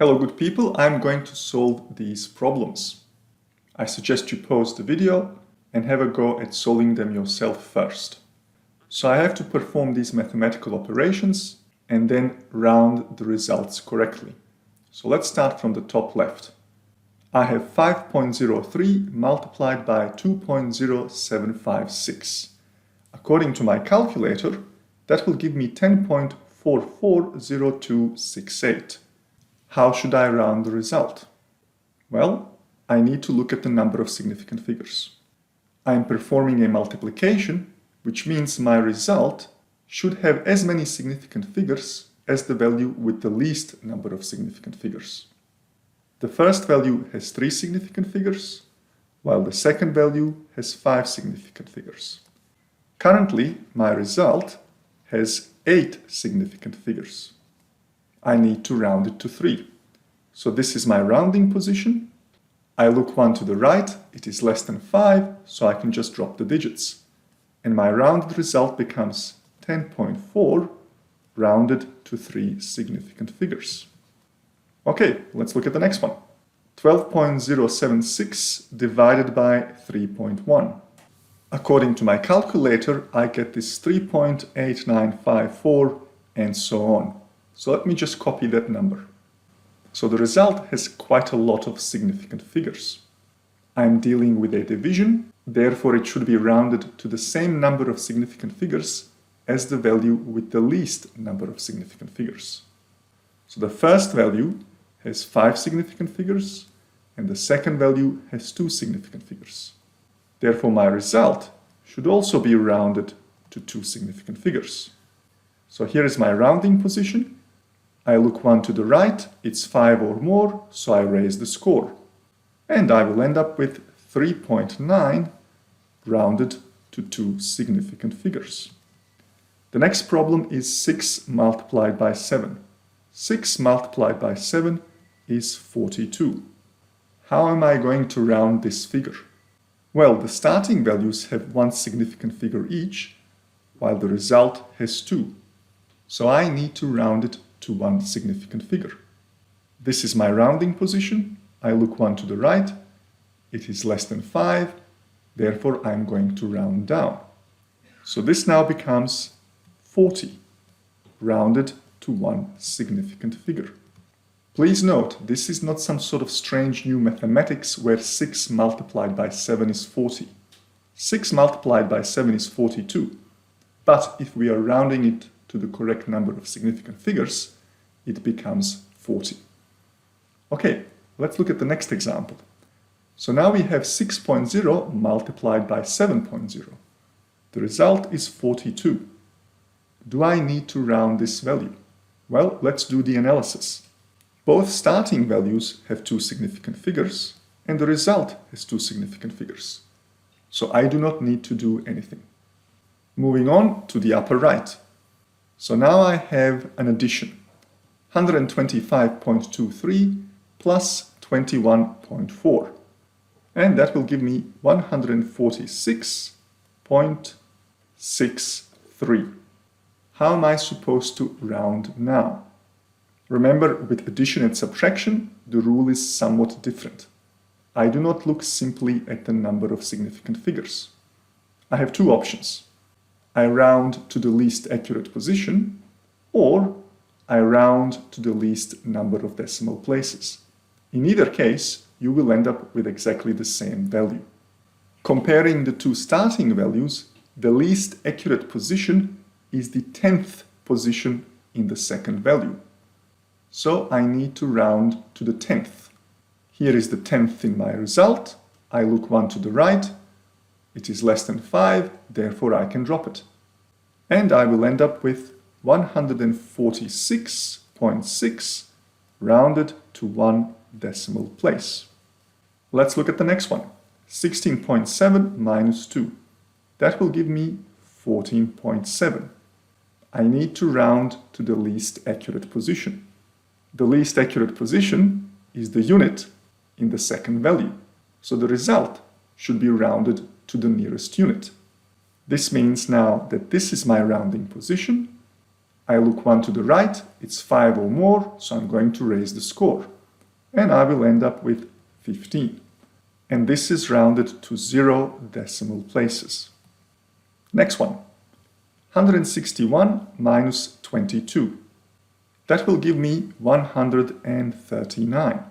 Hello good people, I'm going to solve these problems. I suggest you pause the video and have a go at solving them yourself first. So I have to perform these mathematical operations and then round the results correctly. So let's start from the top left. I have 5.03 multiplied by 2.0756. According to my calculator, that will give me 10.440268. How should I round the result? Well, I need to look at the number of significant figures. I am performing a multiplication, which means my result should have as many significant figures as the value with the least number of significant figures. The first value has 3 significant figures, while the second value has 5 significant figures. Currently, my result has 8 significant figures. I need to round it to 3. So this is my rounding position. I look one to the right, it is less than 5, so I can just drop the digits. And my rounded result becomes 10.4 rounded to 3 significant figures. Okay, let's look at the next one. 12.076 divided by 3.1. According to my calculator, I get this 3.8954 and so on. So let me just copy that number. So the result has quite a lot of significant figures. I'm dealing with a division, therefore it should be rounded to the same number of significant figures as the value with the least number of significant figures. So the first value has 5 significant figures and the second value has 2 significant figures. Therefore my result should also be rounded to 2 significant figures. So here is my rounding position. I look one to the right, it's 5 or more, so I raise the score. And I will end up with 3.9 rounded to 2 significant figures. The next problem is 6 multiplied by 7. 6 multiplied by 7 is 42. How am I going to round this figure? Well, the starting values have 1 significant figure each, while the result has 2. So I need to round it to 1 significant figure. This is my rounding position. I look one to the right. It is less than 5. Therefore, I'm going to round down. So this now becomes 40, rounded to 1 significant figure. Please note, this is not some sort of strange new mathematics where 6 multiplied by 7 is 40. 6 multiplied by 7 is 42. But if we are rounding it to the correct number of significant figures, it becomes 40. Okay, let's look at the next example. So now we have 6.0 multiplied by 7.0. The result is 42. Do I need to round this value? Well, let's do the analysis. Both starting values have 2 significant figures, and the result has 2 significant figures. So I do not need to do anything. Moving on to the upper right. So now I have an addition, 125.23 plus 21.4, and that will give me 146.63. How am I supposed to round now? Remember, with addition and subtraction, the rule is somewhat different. I do not look simply at the number of significant figures. I have 2 options. I round to the least accurate position, or I round to the least number of decimal places. In either case, you will end up with exactly the same value. Comparing the 2 starting values, the least accurate position is the 10th position in the second value. So I need to round to the 10th. Here is the 10th in my result. I look one to the right. It is less than 5, therefore I can drop it. And I will end up with 146.6 rounded to 1 decimal place. Let's look at the next one. 16.7 minus 2. That will give me 14.7. I need to round to the least accurate position. The least accurate position is the unit in the second value. So the result should be rounded to the nearest unit. This means now that this is my rounding position. I look one to the right, it's 5 or more, so I'm going to raise the score. And I will end up with 15. And this is rounded to 0 decimal places. Next one. 161 minus 22. That will give me 139.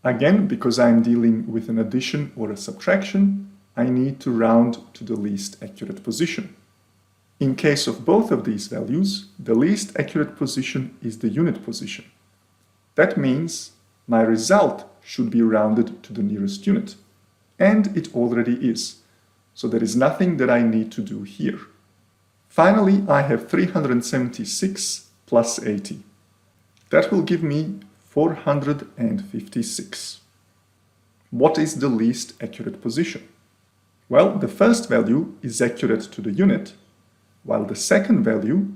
Again, because I'm dealing with an addition or a subtraction, I need to round to the least accurate position. In case of both of these values, the least accurate position is the unit position. That means my result should be rounded to the nearest unit. And it already is. So there is nothing that I need to do here. Finally, I have 376 plus 80. That will give me 456. What is the least accurate position? Well, the first value is accurate to the unit, while the second value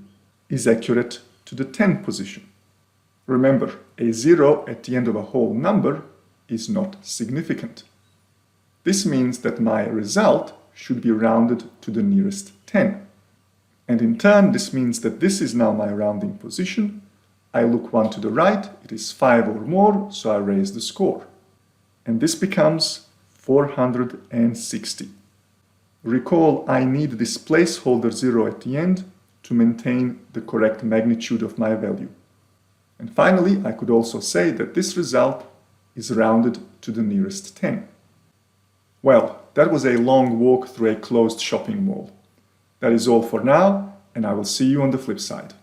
is accurate to the 10 position. Remember, a 0 at the end of a whole number is not significant. This means that my result should be rounded to the nearest 10. And in turn, this means that this is now my rounding position. I look one to the right, it is 5 or more, so I raise the score. And this becomes 460. Recall, I need this placeholder 0 at the end to maintain the correct magnitude of my value. And finally, I could also say that this result is rounded to the nearest 10. Well, that was a long walk through a closed shopping mall. That is all for now, and I will see you on the flip side.